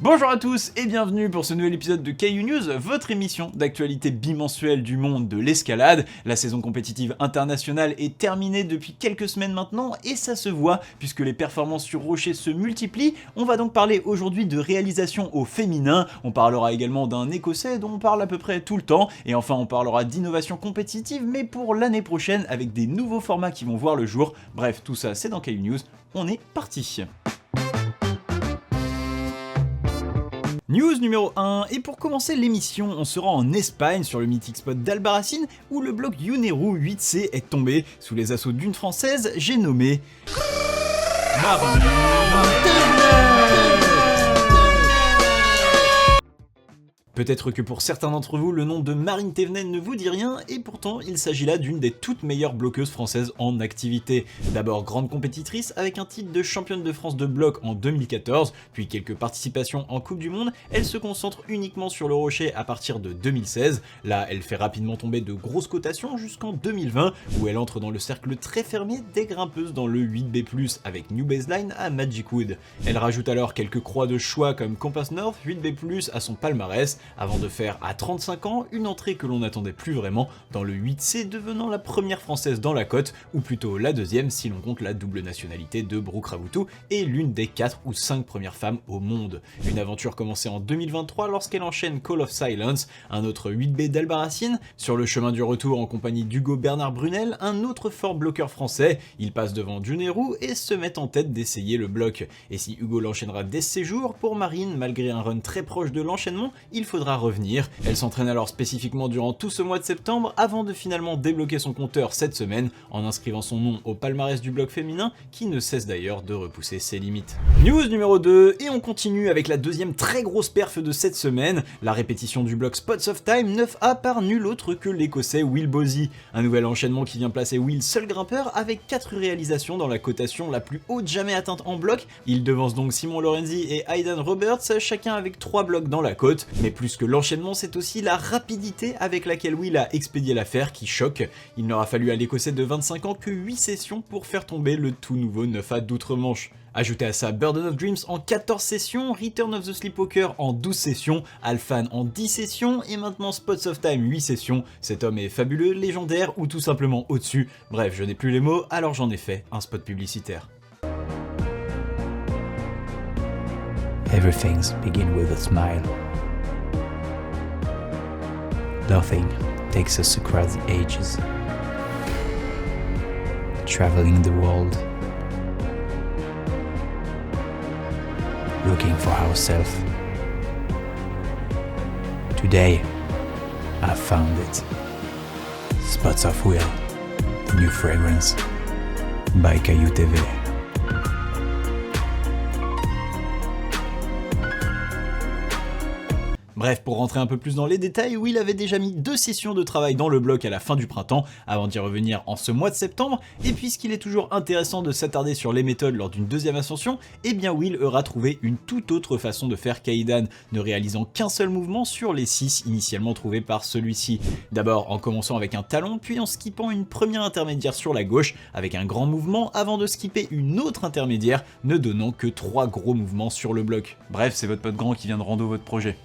Bonjour à tous et bienvenue pour ce nouvel épisode de Caillou News, votre émission d'actualité bimensuelle du monde de l'escalade. La saison compétitive internationale est terminée depuis quelques semaines maintenant et ça se voit puisque les performances sur rocher se multiplient. On va donc parler aujourd'hui de réalisation au féminin, on parlera également d'un écossais dont on parle à peu près tout le temps et enfin on parlera d'innovation compétitive mais pour l'année prochaine avec des nouveaux formats qui vont voir le jour. Bref, tout ça c'est dans Caillou News, on est parti. News numéro 1, et pour commencer l'émission, on sera en Espagne sur le mythique spot d'Albarracín où le bloc Yuneru 8C est tombé sous les assauts d'une française, j'ai nommé Marine Thévenet. Peut-être que pour certains d'entre vous, le nom de Marine Thévenet ne vous dit rien, et pourtant il s'agit là d'une des toutes meilleures bloqueuses françaises en activité. D'abord grande compétitrice avec un titre de championne de France de bloc en 2014, puis quelques participations en Coupe du Monde, elle se concentre uniquement sur le rocher à partir de 2016. Là, elle fait rapidement tomber de grosses cotations jusqu'en 2020, où elle entre dans le cercle très fermé des grimpeuses dans le 8B+, avec New Baseline à Magic Wood. Elle rajoute alors quelques croix de choix comme Compass North 8B+, à son palmarès, avant de faire à 35 ans une entrée que l'on n'attendait plus vraiment dans le 8C, devenant la première française dans la cote, ou plutôt la deuxième si l'on compte la double nationalité de Brooke Ravoutou, et l'une des 4 ou 5 premières femmes au monde. Une aventure commencée en 2023 lorsqu'elle enchaîne Call of Silence, un autre 8B d'Albarracín, sur le chemin du retour en compagnie d'Hugo Bernard Brunel, un autre fort bloqueur français, il passe devant Yuneru et se met en tête d'essayer le bloc. Et si Hugo l'enchaînera dès ce séjour, pour Marine, malgré un run très proche de l'enchaînement, il faudra revenir. Elle s'entraîne alors spécifiquement durant tout ce mois de septembre avant de finalement débloquer son compteur cette semaine en inscrivant son nom au palmarès du bloc féminin qui ne cesse d'ailleurs de repousser ses limites. News numéro 2, et on continue avec la deuxième très grosse perf de cette semaine, la répétition du bloc Spots of Time 9A par nul autre que l'écossais Will Bosey. Un nouvel enchaînement qui vient placer Will seul grimpeur avec 4 réalisations dans la cotation la plus haute jamais atteinte en bloc. Il devance donc Simon Lorenzi et Aidan Roberts, chacun avec 3 blocs dans la côte, mais plus que l'enchaînement, c'est aussi la rapidité avec laquelle Will a expédié l'affaire qui choque. Il n'aura fallu à l'écossais de 25 ans que 8 sessions pour faire tomber le tout nouveau 9A d'outre-Manche. Ajoutez à ça Burden of Dreams en 14 sessions, Return of the Sleepwalker en 12 sessions, Alphan en 10 sessions et maintenant Spots of Time 8 sessions. Cet homme est fabuleux, légendaire ou tout simplement au-dessus. Bref, je n'ai plus les mots, alors j'en ai fait un spot publicitaire. Everything's begin with a smile. Nothing takes us across the ages. Traveling the world. Looking for ourselves. Today, I found it. Spots of Will, the new fragrance by Caillou TV. Bref, pour rentrer un peu plus dans les détails, Will avait déjà mis 2 sessions de travail dans le bloc à la fin du printemps, avant d'y revenir en ce mois de septembre, et puisqu'il est toujours intéressant de s'attarder sur les méthodes lors d'une deuxième ascension, eh bien Will aura trouvé une toute autre façon de faire qu'Aidan, ne réalisant qu'un seul mouvement sur les 6 initialement trouvés par celui-ci. D'abord en commençant avec un talon, puis en skippant une première intermédiaire sur la gauche, avec un grand mouvement, avant de skipper une autre intermédiaire, ne donnant que 3 gros mouvements sur le bloc. Bref, c'est votre pote grand qui vient de rando votre projet.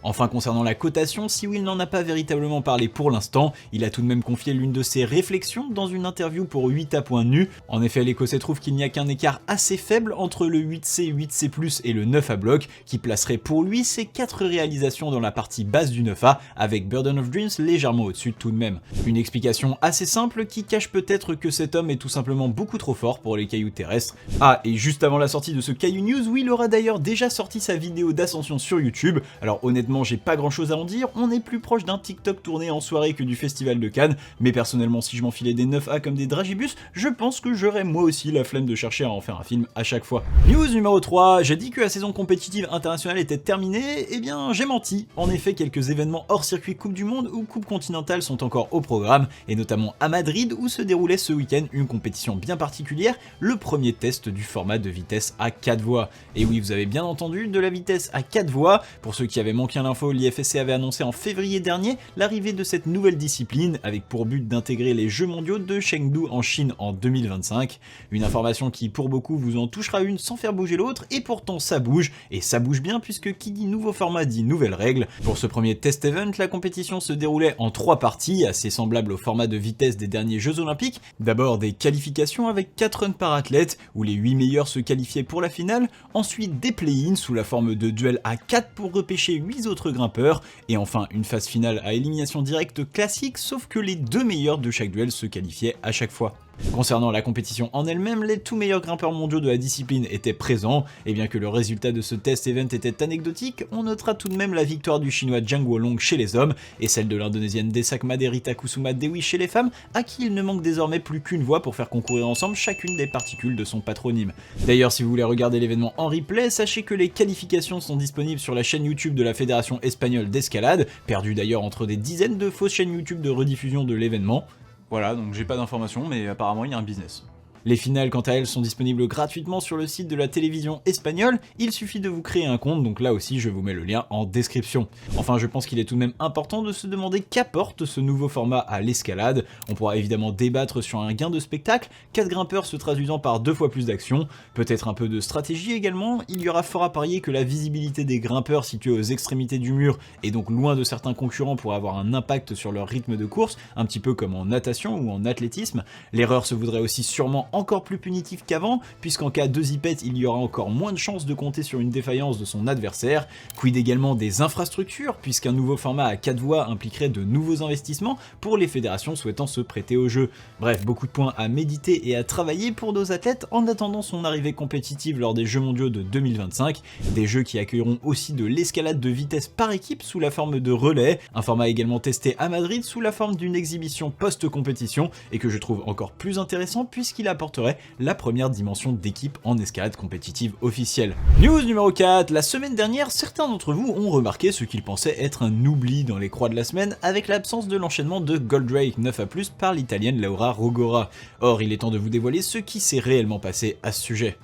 Enfin, concernant la cotation, si Will n'en a pas véritablement parlé pour l'instant, il a tout de même confié l'une de ses réflexions dans une interview pour 8A.nu. En effet, l'écossais trouve qu'il n'y a qu'un écart assez faible entre le 8C, 8C+, et le 9A bloc, qui placerait pour lui ses 4 réalisations dans la partie basse du 9A, avec Burden of Dreams légèrement au-dessus tout de même. Une explication assez simple qui cache peut-être que cet homme est tout simplement beaucoup trop fort pour les cailloux terrestres. Ah, et juste avant la sortie de ce Caillou News, Will aura d'ailleurs déjà sorti sa vidéo d'ascension sur YouTube. Alors honnêtement, j'ai pas grand chose à en dire, on est plus proche d'un TikTok tourné en soirée que du festival de Cannes, mais personnellement si je m'enfilais des 9A comme des dragibus, je pense que j'aurais moi aussi la flemme de chercher à en faire un film à chaque fois. News numéro 3, j'ai dit que la saison compétitive internationale était terminée, eh bien j'ai menti. En effet, quelques événements hors circuit Coupe du Monde ou Coupe continentale sont encore au programme, et notamment à Madrid où se déroulait ce week-end une compétition bien particulière, le premier test du format de vitesse à 4 voies. Et oui, vous avez bien entendu, de la vitesse à 4 voies, pour ceux qui avaient manqué Fluffy Info, l'IFSC avait annoncé en février dernier l'arrivée de cette nouvelle discipline avec pour but d'intégrer les Jeux mondiaux de Chengdu en Chine en 2025. Une information qui pour beaucoup vous en touchera une sans faire bouger l'autre, et pourtant ça bouge, et ça bouge bien puisque qui dit nouveau format dit nouvelles règles. Pour ce premier test event, la compétition se déroulait en 3 parties, assez semblables au format de vitesse des derniers Jeux Olympiques. D'abord des qualifications avec 4 runs par athlète, où les 8 meilleurs se qualifiaient pour la finale, ensuite des play-ins sous la forme de duels à 4 pour repêcher 8 autres grimpeurs, et enfin une phase finale à élimination directe classique, sauf que les 2 meilleurs de chaque duel se qualifiaient à chaque fois. Concernant la compétition en elle-même, les tout meilleurs grimpeurs mondiaux de la discipline étaient présents, et bien que le résultat de ce test event était anecdotique, on notera tout de même la victoire du chinois Zhang Wolong chez les hommes, et celle de l'indonésienne Desak Maderita Kusuma Dewi chez les femmes, à qui il ne manque désormais plus qu'une voix pour faire concourir ensemble chacune des particules de son patronyme. D'ailleurs, si vous voulez regarder l'événement en replay, sachez que les qualifications sont disponibles sur la chaîne YouTube de la Fédération espagnole d'escalade, perdue d'ailleurs entre des dizaines de fausses chaînes YouTube de rediffusion de l'événement. Voilà, donc j'ai pas d'informations, mais apparemment il y a un business. Les finales, quant à elles, sont disponibles gratuitement sur le site de la télévision espagnole, il suffit de vous créer un compte, donc là aussi je vous mets le lien en description. Enfin, je pense qu'il est tout de même important de se demander qu'apporte ce nouveau format à l'escalade. On pourra évidemment débattre sur un gain de spectacle, 4 grimpeurs se traduisant par 2 fois plus d'action, peut-être un peu de stratégie également. Il y aura fort à parier que la visibilité des grimpeurs situés aux extrémités du mur, et donc loin de certains concurrents, pourrait avoir un impact sur leur rythme de course, un petit peu comme en natation ou en athlétisme. L'erreur se voudrait aussi sûrement encore plus punitif qu'avant, puisqu'en cas de zipette, il y aura encore moins de chances de compter sur une défaillance de son adversaire. Quid également des infrastructures, puisqu'un nouveau format à 4 voies impliquerait de nouveaux investissements pour les fédérations souhaitant se prêter au jeu. Bref, beaucoup de points à méditer et à travailler pour nos athlètes en attendant son arrivée compétitive lors des Jeux mondiaux de 2025, des jeux qui accueilleront aussi de l'escalade de vitesse par équipe sous la forme de relais, un format également testé à Madrid sous la forme d'une exhibition post-compétition, et que je trouve encore plus intéressant puisqu'il apporterait la première dimension d'équipe en escalade compétitive officielle. News numéro 4, la semaine dernière, certains d'entre vous ont remarqué ce qu'ils pensaient être un oubli dans les croix de la semaine avec l'absence de l'enchaînement de Goldrake 9A+, par l'italienne Laura Rogora. Or, il est temps de vous dévoiler ce qui s'est réellement passé à ce sujet.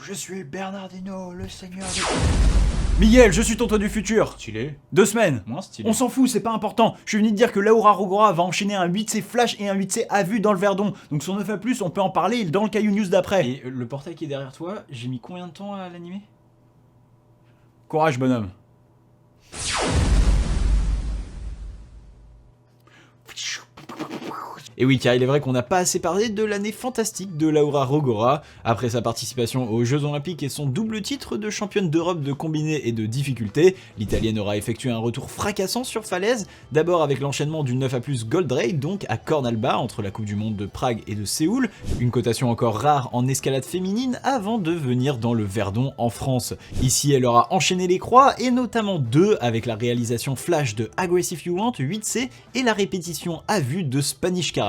Je suis Bernardino, le seigneur de... Miguel, je suis ton toi du futur. Stylé. 2 semaines. Moins stylé. On s'en fout, c'est pas important. Je suis venu te dire que Laura Rogora va enchaîner un 8C flash et un 8C à vue dans le Verdon. Donc son 9A+, on peut en parler dans le Caillou News d'après. Et le portail qui est derrière toi, j'ai mis combien de temps à l'animer? Courage, bonhomme. Et oui, car il est vrai qu'on n'a pas assez parlé de l'année fantastique de Laura Rogora. Après sa participation aux Jeux Olympiques et son double titre de championne d'Europe de combiné et de difficulté, l'Italienne aura effectué un retour fracassant sur falaise, d'abord avec l'enchaînement du 9A+ Goldrake, donc à Cornalba, entre la Coupe du Monde de Prague et de Séoul, une cotation encore rare en escalade féminine avant de venir dans le Verdon en France. Ici, elle aura enchaîné les croix, et notamment 2 avec la réalisation flash de Aggressive You Want 8C et la répétition à vue de Spanish Caravan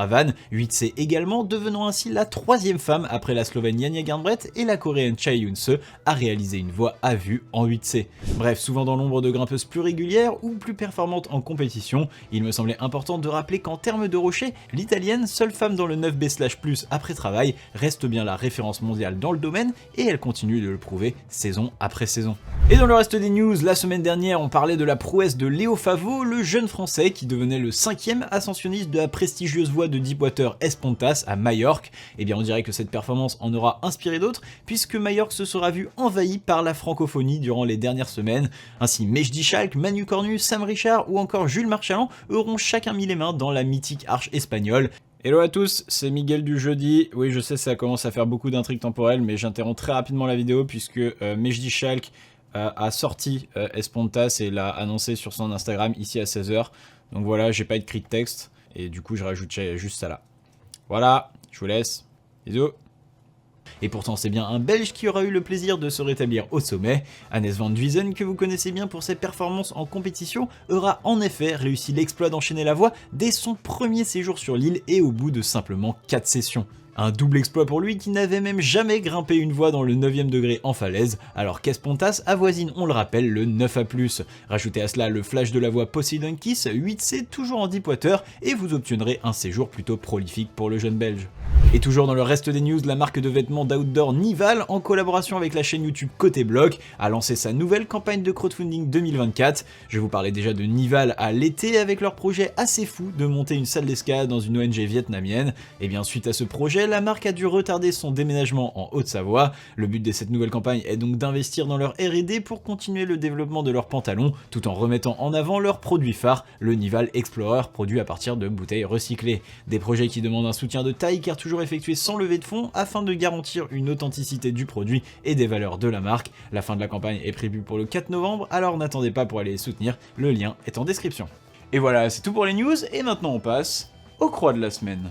8C également, devenant ainsi la 3e femme après la Slovène Janja Garnbret et la Coréenne Chae Yoon-se à réaliser une voie à vue en 8C. Bref, souvent dans l'ombre de grimpeuses plus régulières ou plus performantes en compétition, il me semblait important de rappeler qu'en termes de rocher, l'Italienne, seule femme dans le 9B/+ après travail, reste bien la référence mondiale dans le domaine, et elle continue de le prouver saison après saison. Et dans le reste des news, la semaine dernière, on parlait de la prouesse de Léo Favot, le jeune français qui devenait le 5e ascensionniste de la prestigieuse voie de Deepwater Espontas à Majorque. Et bien on dirait que cette performance en aura inspiré d'autres, puisque Majorque se sera vu envahi par la francophonie durant les dernières semaines. Ainsi Mejdi Schalk, Manu Cornu, Sam Richard ou encore Jules Marchalan auront chacun mis les mains dans la mythique arche espagnole. Hello à tous, c'est Miguel du jeudi. Oui, je sais, ça commence à faire beaucoup d'intrigues temporelles, mais j'interromps très rapidement la vidéo puisque Mejdi Schalk a sorti Espontas et l'a annoncé sur son Instagram ici à 16h. Donc voilà, j'ai pas écrit de texte et du coup je rajoute juste ça là. Voilà, je vous laisse. Bisous. Et pourtant c'est bien un Belge qui aura eu le plaisir de se rétablir au sommet. Hannes Van Duysen, que vous connaissez bien pour ses performances en compétition, aura en effet réussi l'exploit d'enchaîner la voie dès son premier séjour sur l'île et au bout de simplement 4 sessions. Un double exploit pour lui qui n'avait même jamais grimpé une voie dans le 9e degré en falaise, alors qu'Espontas avoisine, on le rappelle, le 9A+. Rajoutez à cela le flash de la voie Poseidon Kiss, 8C toujours en Deepwater, et vous obtiendrez un séjour plutôt prolifique pour le jeune Belge. Et toujours dans le reste des news, la marque de vêtements d'outdoor Nival, en collaboration avec la chaîne YouTube Côté Bloc, a lancé sa nouvelle campagne de crowdfunding 2024. Je vous parlais déjà de Nival à l'été avec leur projet assez fou de monter une salle d'escalade dans une ONG vietnamienne. Et bien suite à ce projet, la marque a dû retarder son déménagement en Haute-Savoie. Le but de cette nouvelle campagne est donc d'investir dans leur R&D pour continuer le développement de leurs pantalons, tout en remettant en avant leur produit phare, le Nival Explorer, produit à partir de bouteilles recyclées. Des projets qui demandent un soutien de taille car toujours effectué sans levée de fonds afin de garantir une authenticité du produit et des valeurs de la marque. La fin de la campagne est prévue pour le 4 novembre, alors n'attendez pas pour aller les soutenir, le lien est en description. Et voilà, c'est tout pour les news, et maintenant on passe aux croix de la semaine.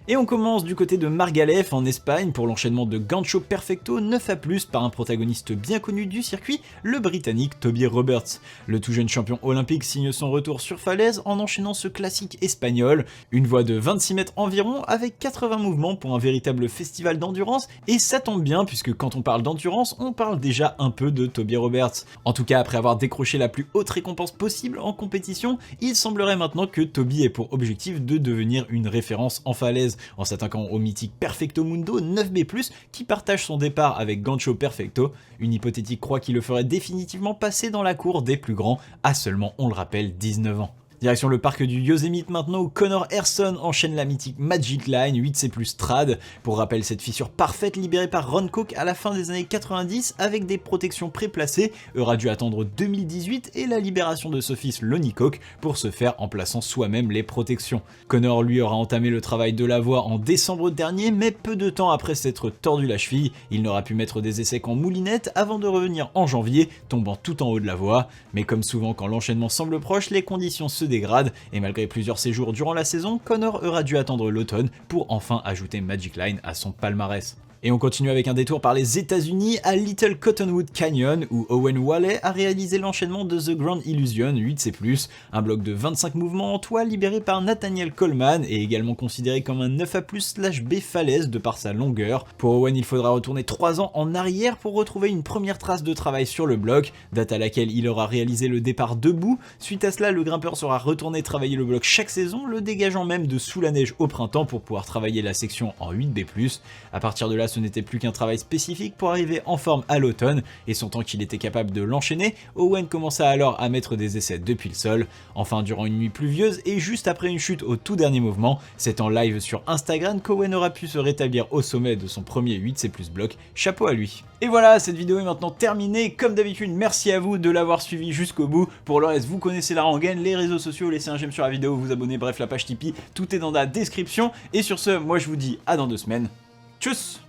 Et on commence du côté de Margalef en Espagne pour l'enchaînement de Gancho Perfecto 9A+, par un protagoniste bien connu du circuit, le britannique Toby Roberts. Le tout jeune champion olympique signe son retour sur falaise en enchaînant ce classique espagnol, une voie de 26 mètres environ avec 80 mouvements pour un véritable festival d'endurance, et ça tombe bien puisque quand on parle d'endurance, on parle déjà un peu de Toby Roberts. En tout cas, après avoir décroché la plus haute récompense possible en compétition, il semblerait maintenant que Toby ait pour objectif de devenir une référence en falaise, en s'attaquant au mythique Perfecto Mundo 9B+, qui partage son départ avec Gancho Perfecto, une hypothétique croix qui le ferait définitivement passer dans la cour des plus grands, à seulement, on le rappelle, 19 ans. Direction le parc du Yosemite maintenant où Connor Herson enchaîne la mythique Magic Line 8C+ Trad. Pour rappel, cette fissure parfaite libérée par Ron Cook à la fin des années 90 avec des protections préplacées aura dû attendre 2018 et la libération de ce fils Lonnie Cook pour se faire en plaçant soi-même les protections. Connor lui aura entamé le travail de la voie en décembre dernier, mais peu de temps après s'être tordu la cheville, il n'aura pu mettre des essais qu'en moulinette avant de revenir en janvier, tombant tout en haut de la voie. Mais comme souvent quand l'enchaînement semble proche, les conditions se dégrade, et malgré plusieurs séjours durant la saison, Connor aura dû attendre l'automne pour enfin ajouter Magic Line à son palmarès. Et on continue avec un détour par les États-Unis à Little Cottonwood Canyon où Owen Whaley a réalisé l'enchaînement de The Grand Illusion 8C+, un bloc de 25 mouvements en toile libéré par Nathaniel Coleman et également considéré comme un 9A+/B falaise de par sa longueur. Pour Owen, il faudra retourner 3 ans en arrière pour retrouver une première trace de travail sur le bloc, date à laquelle il aura réalisé le départ debout. Suite à cela, le grimpeur sera retourné travailler le bloc chaque saison, le dégageant même de sous la neige au printemps pour pouvoir travailler la section en 8B+. À partir de là, ce n'était plus qu'un travail spécifique pour arriver en forme à l'automne, et sentant qu'il était capable de l'enchaîner, Owen commença alors à mettre des essais depuis le sol. Enfin, durant une nuit pluvieuse et juste après une chute au tout dernier mouvement, c'est en live sur Instagram qu'Owen aura pu se rétablir au sommet de son premier 8C+ bloc, chapeau à lui. Et voilà, cette vidéo est maintenant terminée. Comme d'habitude, merci à vous de l'avoir suivi jusqu'au bout. Pour le reste, vous connaissez la rengaine, les réseaux sociaux, laissez un j'aime sur la vidéo, vous abonner, bref la page Tipeee, tout est dans la description. Et sur ce, moi je vous dis à dans 2 semaines. Tchuss!